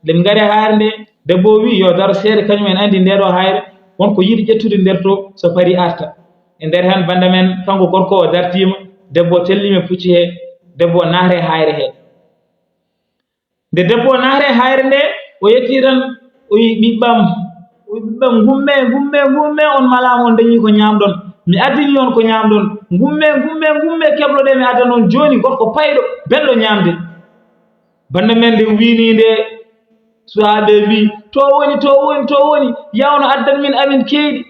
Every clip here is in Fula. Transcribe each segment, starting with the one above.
nde ngari hayre nde debbo wi yo daro seeɗa kañum en andi ndeɗo hayre wonko yiɗi ƴettude nder to so pari arta e nder hen banda men kanko gorko o dartima debbo tellima pucci he debbo naare hayre he nde debbo naare hayre nde o yetti tan o wi ɓiɓɓam gumme on malama on dañi ko ñamɗon mi addini on ko ñamɗon gumme kebloɗe mi addan on joni gorko payɗo belɗo ñamde banda men nde wini nde suhaɓe mbi to woni yawno addan min amin keyɗi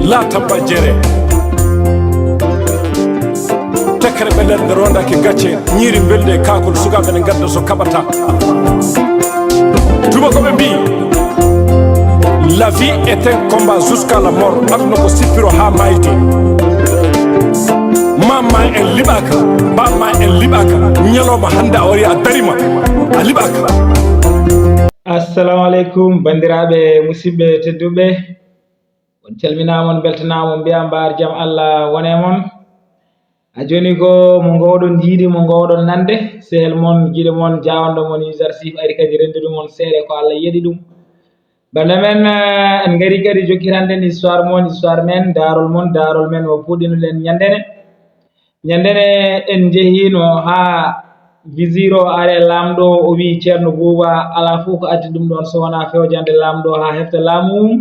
la tabba jere tekere ɓe leɗɗe rondake gacce ñiiri belde kakol sukaɓe ne gadda so kaɓata tubakoɓe mbi la vie est un combat jusqu'à la mort aduna ko sippiro ha mayde mamma en liɓaka bamma en liɓaka ñalawma hande a wari a darima a liɓaka. Assalamu aleykum bandiraɓe musidɓe tedduɓe on calminamon beltanamon mbiya mbar jaam Allah wone mon a joni ko mo gowɗon jiiɗi mo gowɗon nande sehel mon guiɗe mon jawanɗo mon usarsif ari kadi rendude mon seeɗe ko Allah yeeɗi ɗum banda men en gari kadi jokkiranden histoire men daarol men mo puɗɗinoɗen ñandene en jeehino ha visiro are lamɗo o wi ceerno Bouba ala fof ko addi ɗum ɗon so wona fewjande lamɗo ha hefta laamu mum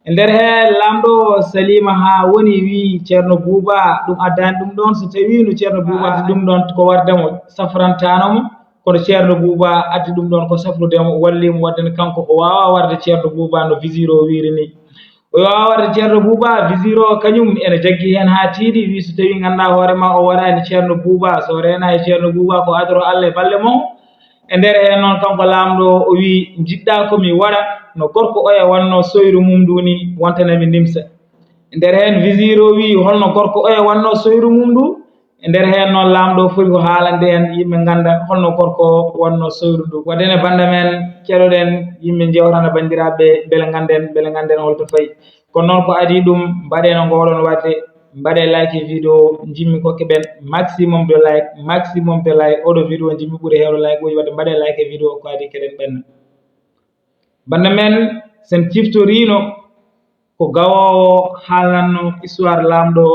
e nder he lamɗo salima ha woni wi ceerno Bouba ɗum addani ɗum ɗon so tawi no ceerno Bouba addi ɗum ɗon ko wardemo safrantanomo kono ceerno Bouba addi ɗum ɗon ko safrudemo wallimo waddane kanko o wawa warde ceerno Bouba no visiro wiri ni o wawa warde ceerno Bouba visiro kañum ene jaggi hen ha tiiɗi wi so tawi ganduɗa hoorema o waɗani ceerno Bouba so rena e ceerno Bouba ko adoro Allah e balle mon e nder hen noon kanko lamɗo o wi jiɗɗa komi waɗa no gorko oya wanno soyru mum ndu ni wontanami ndimsa e nder hen visiro wi holno gorko oya wanno soyru mum ndu e nder hen noon lamɗo foti ko haalande en yimɓe ganda holno gorko wanno soyru ndu waɗene banda men keɗoɗen yimɓe jewtana bandiraɓe beele ganden holto fayi kono noon ko adi ɗum mbaɗe no gowɗon wadde mbaɗe like vidéo jimmi kokke ɓen maximum de like oɗo vidéo jimmi ɓuuri hewde like uji wadde mbaɗe like vidéo ko adi keɗen ɓenna banda men sen ciftorino ko gawowo haalanno histoire lamɗo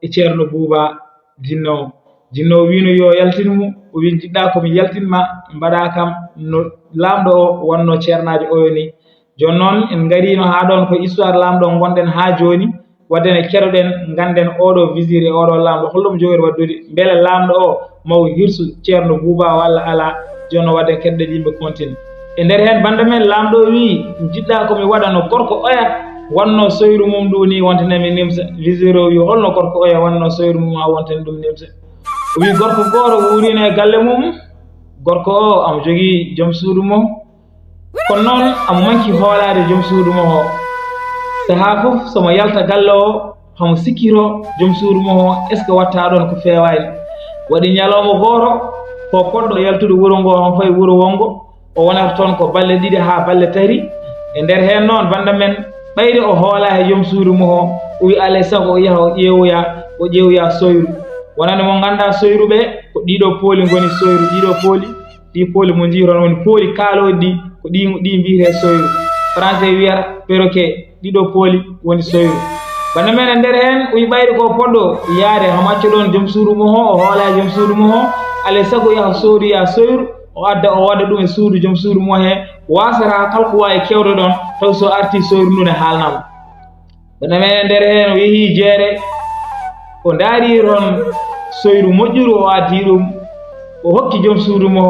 e ceerno Bouba jinnowo wino yo yaltinmo o wi jiɗɗa komi yaltinma mbaɗa kam no lamɗo o wonno ceernajo oyo ni joni noon en garino ha ɗon ko histoire lamɗo gonɗen ha joni waddene keɗoɗen ganden oɗo visir e oɗo lamɗo holɗum jogori waddude beele lamɗo o maw hirsu ceerno Bouba walla ala joni no wadden keɗɗe yimɓe continue e nder hen banda men lamɗo wi jiɗɗa komi waɗa no gorko oya wanno soyru mum ndu ni wontanami nimsa visir o wi holno gorko oya wanno soyru mum ha wontani ɗum nimsa o wi gorko goto wurino e galle mum gorko o amo jogui joom suudu mum kono noon amo manki hoolade joom suudu mum o saha fof somo yalta galle o hamo sikkiro joom suudu mum o est ce que watta ɗon ko fewani waɗi ñalawma goto ko poɗɗo yaltude wuuro ngo hon fayi wuuro wongo o wonata toon ko balle ɗiɗi ha balle tati e nder hen noon banda men ɓayde o hoola e joom suudu mum o wi alay saago o yaha o ƴeewoya soyru wonande mo ganduɗa soyruɓe ko ɗiɗo pooli goni soyru ɗi pooli mo jiiron woni pooli kaaloɗi ɗi ko ɗi mbiyete soyru français wiyata perroquet ɗiɗo pooli woni soyru banda men e nder hen o wi ɓayde ko poɗɗo yaade hamo acca ɗon joom suudu mum o hoola e joom suudu mum o alay saago yaha soodoya soyru o adda o waɗa ɗum e suudu joom suudu mum he wasata kalko wawi kewde ɗon taw so arti soyru ndu ne haalnamo banda men e nder hen o yeehi jeere o daari toon soyru moƴƴuru o addi ɗum o hokki joom suudu mum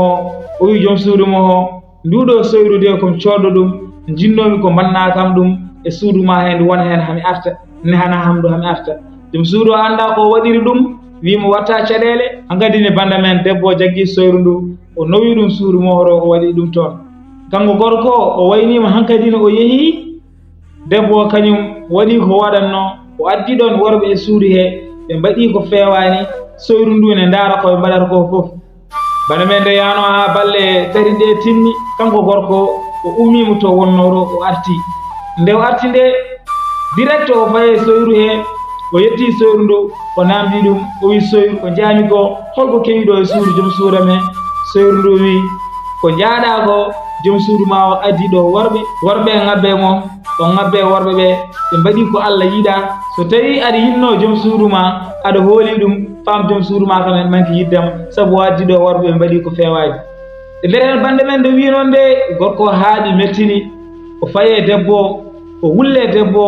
o wi joom suudu mum nduɗo soyru de komi coɗɗo ɗum jinnomi ko mbanna kam ɗum e suudu ma hen ndu wona hen hami arta nehana hamdu hami arta joom suudu o anda ko waɗiri ɗum wimo watta caɗele hankkadine banda men debbo jaggi soyru ndu o nowi ɗum suudu mohoro o waɗi ɗum toon kanko gorko o waynima hankkadine o yeehi debbo kañum waɗi ko waɗanno o addi ɗon worɓe e suudu he ɓe mbaɗi ko fewani soyru ndu ne ndaara koye mbaɗata ko fof bana men nde yano ha balle tati ɗe timmi kanko gorko o ummimo to wonnoɗo o arti nde o arti nde direct o faye soyru he o yetti soyru ndu o namdi ɗum o wi soyru ko jaami ko holko kewiɗo e suudu joom suuram he soyru ndu wi ko jaaɗa ko joom suudu ma o addi ɗo worɓe ngabbe mo o ngabbe worɓe ɓe ɓe mbaɗi ko Allah yiɗa so tawi aɗa yinno joom suudu ma aɗa hooli ɗum fam joom suudu ma kam en manki yiddam sabu waddi ɗo worɓe ɓe mbaɗi ko fewaji e nder hen bande men nde wi noon nde gorko haaɗi mettini o faye debbo o wulle debbo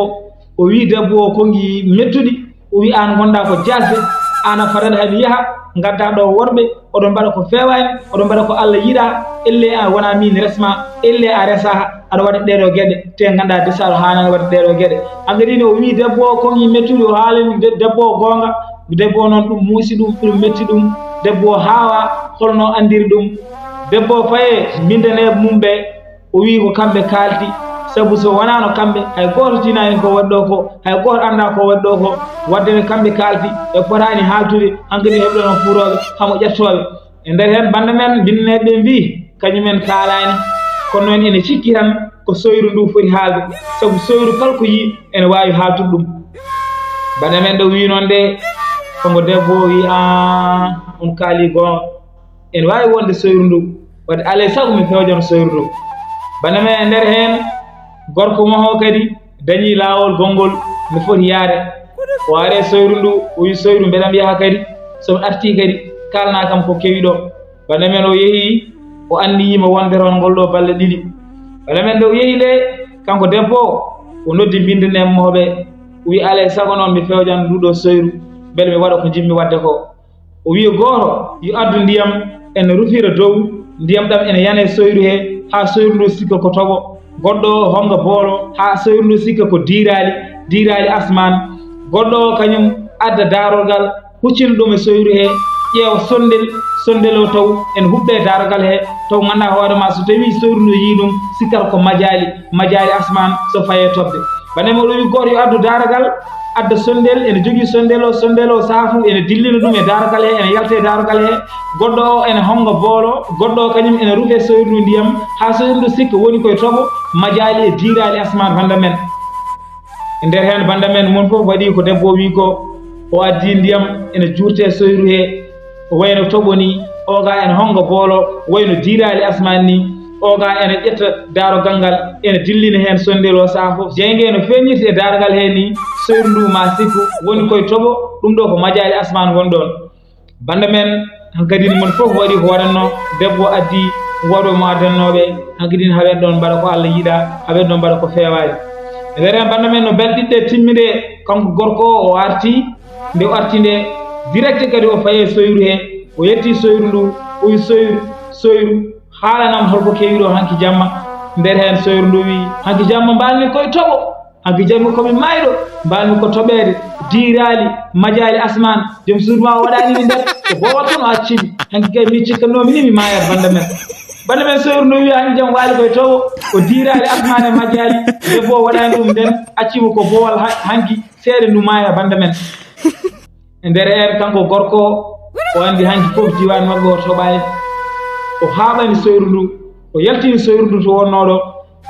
o wi debbo kongi mettuɗi o wi an gonɗa ko jalde an a fatata hami yaaha gadda ɗo worɓe oɗon mbaɗa ko fewani oɗon mbaɗa ko Allah yiɗa elle a wona min resma elle a resa aɗa waɗa ɗeɗo gueɗe te ganduɗa desaɗo hanani waɗa ɗeɗo gueɗe hankkadine o wi debbo o kongi mettuɗi o haalani debbo o gonga debbo o noon ɗum muusi ɗum metti ɗum debbo o haawa holno andiri ɗum debbo o faye mindane mum ɓe o wi ko kamɓe kalti sabu so wonano kamɓe hay goto tinani ko waɗɗo ko hay goto anda ko waɗɗo ko waddene kamɓe kalti e potani haltude hankkadi heɓɗo noon fuuroɓe hamo ƴettoɓe e nder hen bande men binneɓe ɓe mbi kañumen kaalani kono noon ene cikki tan ko soyru ndu foti haalde sabu soyru kala ko yi ene wawi haltude ɗum bande men ɗo wi noon nde komo debbo wi on kaali gonga ene wawi wonde soyru ndu wadde alay saago mi fewjano soyru ndu bande men e nder hen gorko maho kadi dañi laawol gongol mi foti yaade o are soyru ndu o wi soyru mbeɗam yaha kadi somi arti kadi kalna kam ko kewi ɗo bande men o yeehi o anndi yima wonde ron ngol ɗo balle ɗiɗi bande men nde o yeehi nde kanko debbo o noddi bindanemoɓe o wi alay sago noon mi fewjan nduɗo soyru beele mi waɗa ko jimmi wadde ko o wi goto yo addu ndiyam ene rufira dow ndiyam ɗam ene yana soyru he ha soyru ndu sikka ko toɓo goɗɗo honga boolo ha soyru ndu sikka ko diirali asman goɗɗo kañum adda daarol ngal huccina ɗum e soyru he ƴeewa sondel o taw en huɓɓe daarogal he taw ganduɗa hoore ma so tawi soyru ndu yi ɗum sikkata ko majali asman so faye tobde banema o wi goto yo addu daaragal adda sondel ene jogui sondel o saafu ene dillina ɗum e daarogal he ene yalta e daarogal he goɗɗo o ene honga boolo goɗɗo o kañum ene ruufe soyru ndu ndiyam ha soyru ndu sikka woni koye toɓo majali e diirali asman banda men e nder hen banda men mon foof waɗi ko debbo wi ko o addi ndiyam ene juurte soyru he wayno toɓo ni oga ene honga boolo wayno diirali asman ni oga ene ƴetta daarogal ngal ene dillina hen sondel o saa fof jeygue no feñirte e daarogal he ni soyru ndu ma sikku woni koye toɓo ɗum ɗo ko majali asman wonɗon banda men hankkadine mon fof waɗi ko waɗanno debbo addi waɗo mo addannoɓe hankkadine haɓen ɗon mbaɗa ko Allah yiiɗa haɓen ɗon mbaɗa ko fewaji e nder hen banda men no belɗiɗɗe timmide kanko gorko o arti nde o arti nde direct kadi o faye soyru he o yetti soyru ndu o wi soyru haalanam holko kewiɗo hanki jamma nder hen soyru ndu wi hanki jamma mbalmi koye toɓo hanki jamma komi mayɗo mbalmi ko toɓede diirali majali asman joom suudu ma waɗanimi nder ko bowal toon o accimi hanki kay mi cikkanomi ni mi mayat bande men soyru ndu wi hanki jam waali koye toɓo o diirali asman e majali debbo waɗani ɗum nden accimo ko bowal hanki seeɗa ndu maya bande men e nder hen kanko gorko o andi hanki fof diwan mabɓe o toɓani o haaɓani soyru ndu o yaltini soyru ndu to wonnoɗo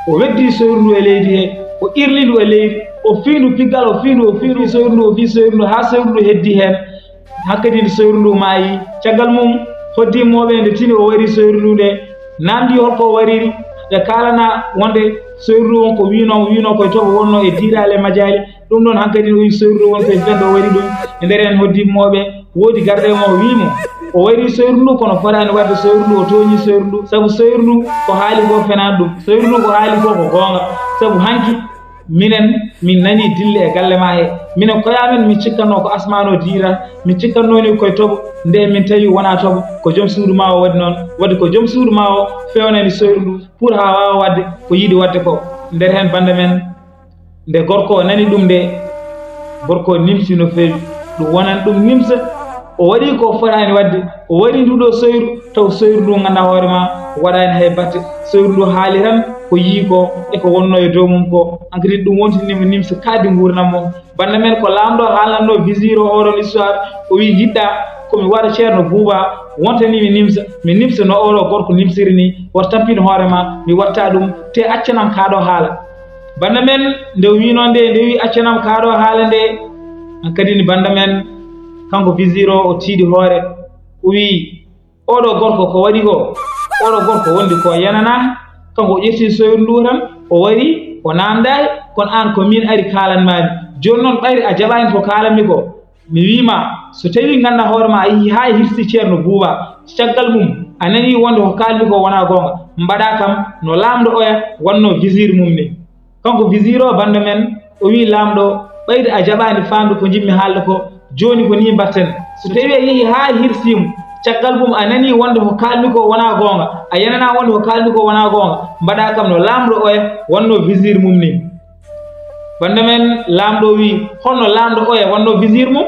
o weddi soyru ndu e leydi he o irli ndu e leydi o fiindu piggal o fiindu soyru ndu o fi soyru ndu ha soyru ndu heddi hen hakkadi nde soyru ndu maayi caggal mum hoddimoɓe nde tini o wari soyru ndu nde namdi holko o wariri ɓe kalana wonde soyru ndu won ko wino koye toɓo wonno e diirale majali ɗum ɗon hankkadi o wi soyru ndu won koye benɗo o wari ɗum e nder hen hoddimoɓe woodi garde mo wimo o wari soyru ndu kono fotani wadde soyru ndu o toñi soyru ndu sabu soyru ndu ko haali ko fenani ɗum soyru ndu ko haali ko gonga sabu hanki minen min nani dille e galle ma he minen koyamen min cikkanno ko asmano diira min cikkannoni koye toɓo nde min tawi wona toɓo ko joom suudu ma o waɗi noon wadde ko joom suudu ma o fewnani soyru ndu pour ha wawa wadde ko yiiɗi wadde ko nder hen bande men nde gorko o nani ɗum nde gorko nimsi no fewi ɗum wonan ɗum nimsa o waɗi ko fotani wadde o waɗi nduɗo soyru taw soyru ndu ganduɗa hoore ma waɗani hay batte soyru ndu haali tan ko yii ko e ko wonno e dow mum ko hankadi ɗum wontinima nimsa kaadi gurdam mum bande men ko lamɗo haalnanno visir o oɗon histoire o wi jiɗɗa komi waɗa ceerno buuba wontani mi nimsa no oɗo gorko nimsiri ni woto tampino hoorema mi watta ɗum te accanam kaɗo haala banda men nde wino nde wi accanam kaɗo haala nde kadi ni banda men kanko visiro o tiiɗi hoore o wi oɗo gorko ko waɗi ko oɗo gorko wondi ko yanana kanko o ƴetti soyru ndu tan o wari o namdayi kono an ko min ari kalanmami joni noon ɓayri a jaɓani ko kalanmi ko mi wima so tawi ganda hoore ma a yeehi ha hirsi ceerno buuba caggal mum a nani wonde ko kalmi ko wona gonga mbaɗa kam no lamɗo oya wanno visir mum ni kanko visir o banda men o wi lamɗo ɓayri a jaɓani famde ko jimmi haalde ko joni ko ni mbatten so tawi a yeehi ha hirsimo caggal mum a nani wonde ko kalmi ko wona gonga a yanana wonde ko kalmi ko wona gonga mbaɗa kam no lamɗo oya wonno visir mum ni banda men lamɗo wi holno lamɗo oya wonno visir mum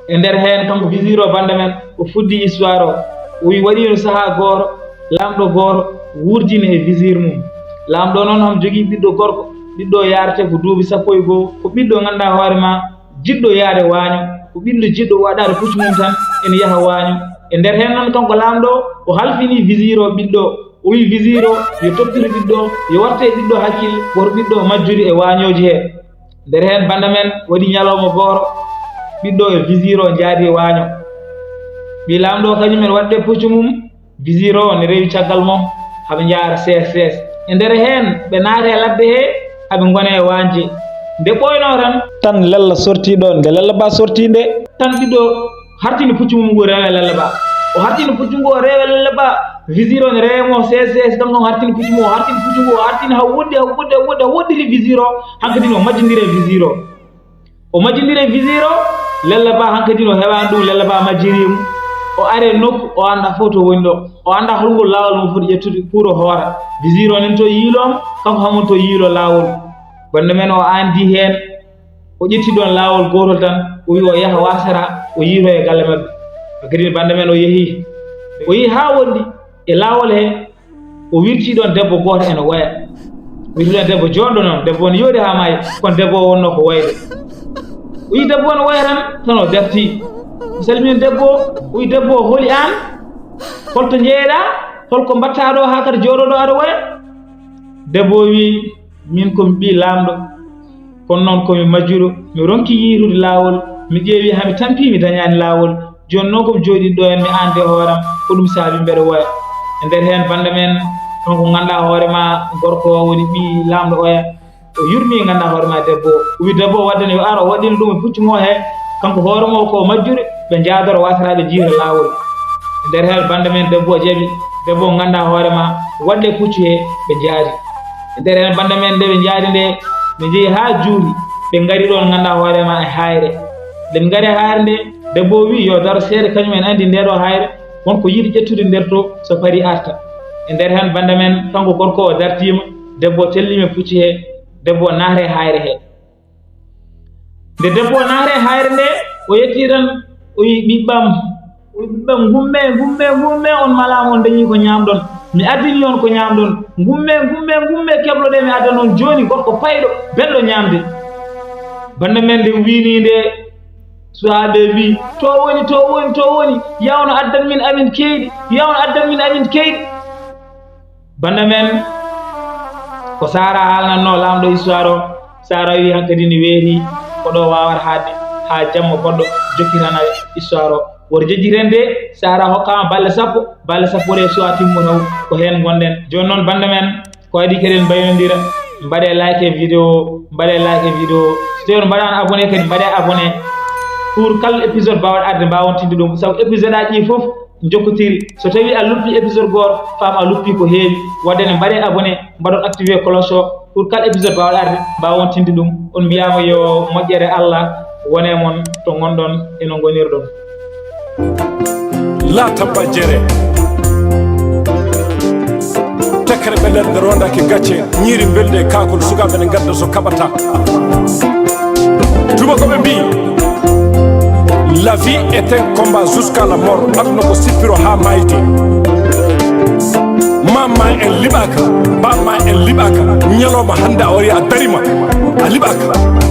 e nder hen kanko visir o banda men o fuddi histoire o wi waɗino saaha goto lamɗo goto wurdini e visir mum lamɗo noon ham jogui ɓiɗɗo gorko ɓiɗɗo yarate ko duuɓi 12 ko ɓiɗɗo ganduɗa hoore ma jiɗɗo yaade waaño ko ɓiɗɗo jiɗɗo waɗade puccu mum tan ene yaha waaño e nder hen noon kanko lamɗo o halfini visir o ɓiɗɗo o wi visir o yo toppire ɓiɗɗo yo watte ɓiɗɗo hakkille woto ɓiɗɗo majjuri e waañoji he nder hen banda men waɗi ñalawma goto ɓiɗɗo e visir o jaadi e waaño ɓi lamɗo kañum en waɗde puccu mum visir o ne rewi caggal mum haɓe jaara ses e nder hen ɓe naata e ladde he haɓe gona e waanje nde ɓoyno tan lella sorti ɗo nde lella ba sorti nde tan ɓiɗɗo hartini puccu mum ngu rewe lella ba o hartini puccu ngu o rewe lella ba visir o ne rewemo ses kanko hartini puccu mum o hartini puccu ngu o hartini ha woɗɗiri visir o hankkadino majjodire visir o majjodire visir o lella ba hankkadino heɓani ɗum lella ba majjirimo o are nokku o anda fof to woni ɗo o anda holngol lawol mum foti ƴettude pour o hoora visir o nen to yiiloma kanko hamon to yiilo lawol bande men o andi hen o ƴetti ɗon lawol gotol tan o wi o yaha wasara o yiilo e galle mabɓe kadi bande men o yeehi ha wondi e lawol he o wirti ɗon debbo goto ene waya wirti ɗon debbo joɗɗo noon debbo ne yooɗi ha maayi kono debbo o wonno ko wayde o wi debbo ne waya tan o darti o salmini debbo o wi debbo o hooli an holto jeeɗa holko mbatta ɗo ha kadi joɗoɗo aɗa waya debbo wi min komi ɓi lamɗo kono noon komi majjuɗo mi ronki yiitude lawol mi ƴeewi hami tampi mi dañani lawol joni noon komi jooɗiɗo ɗo en mi ande hooram ko ɗum saabi mbeɗa woya e nder hen bande men kanko ganduɗa hoorema gorko woni ɓi lamɗo oya o yurmi ganduɗa hoorema debbo o wi debbo waddane yo ara o waɗino ɗum e puccu mo he kanko hooremo ko majjude ɓe jaadoro wasata ɓe jiira lawol e nder hen bande men debbo jaaɓi debbo ganduɗa hoorema waɗɗe puccu he ɓe jaari e nder hen bande men nde ɓe jaari nde ɓe jeehi ha juuri ɓe gari ɗon ganduɗa hoorema e hayre nde ɓe gari e hayre nde debbo wi yo daro seeɗa kañum en andi ndeɗo hayre wonko yiiɗi ƴettude nder to so paari arta e nder hen bande men kanko gorko o dartima debbo tellima pucci he debbo naata e hayre he nde debbo naata e hayre nde o yetti tan o wi ɓiɓɓam gumme on malama on dañi ko ñamɗon mi addini on ko ñamɗon gumme kebloɗe mi addan on joni gorko payɗo belɗo ñamde bande men nde wini nde suhaɓe wi to woni yawno addan min amin keyɗi bande men ko sara haalnanno lamɗo histoire o sara wi hankkadi ni weeti ko ɗo wawata haadde ha jamma goɗɗo jokkitana histoire o woto jejjiten de sara hokkama balle sappo ɗe suwa timmo taw ko hen gonɗen joni noon bande men ko waɗi keɗen mbaynodira mbaɗe like e vidéo so tawi on mbaɗani abonné kadi mbaɗe abonné pour kala épisode mbawɗa arde mbawon tinde ɗum saabu épisode aji ɗi foof jokkotiri so tawi a luppi épisode goto faam a luppi ko heewi wadde ne mbaɗe abonné mbaɗon activé cloche o pour kala épisode mbawɗa arde mbawon tinde ɗum on mbiyama yo moƴƴere Allah wone mon to gonɗon eno gonirɗon la tabba jere tekere ɓe lerde rondaki gacce ñiiri belde kakol sukaɓe ne gadda so kaɓata tubakoɓe mbi la vie est un combat jusqu'à la mort aduna ko sippiro ha mayde mamma en liɓaka bamma en liɓaka ñalawma hande a wari a darima a liɓaka